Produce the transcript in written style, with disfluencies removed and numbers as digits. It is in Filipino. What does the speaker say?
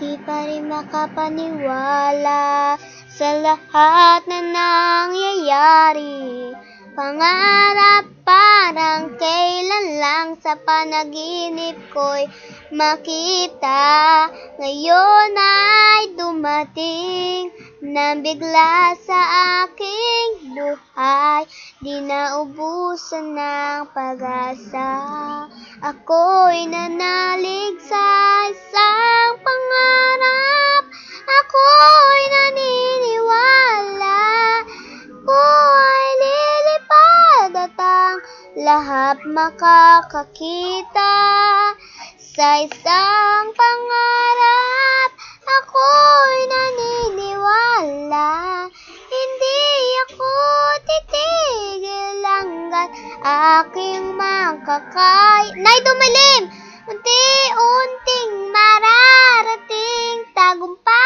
Di pa rin makapaniwala sa lahat na nangyayari. Pangarap parang kailan lang sa panaginip ko'y makita. Ngayon ay dumating nang bigla sa aking buhay. Di naubusan ng pag-asa. Ako'y nanalig sa isang pangarap. Ako'y naniniwala ko ay lilipad at ang lahat makakakita sa isang pangarap. Ako'y naniniwala, hindi ako titigil hanggat aking Nay, dumilim! Unti-unting mararating tagumpay.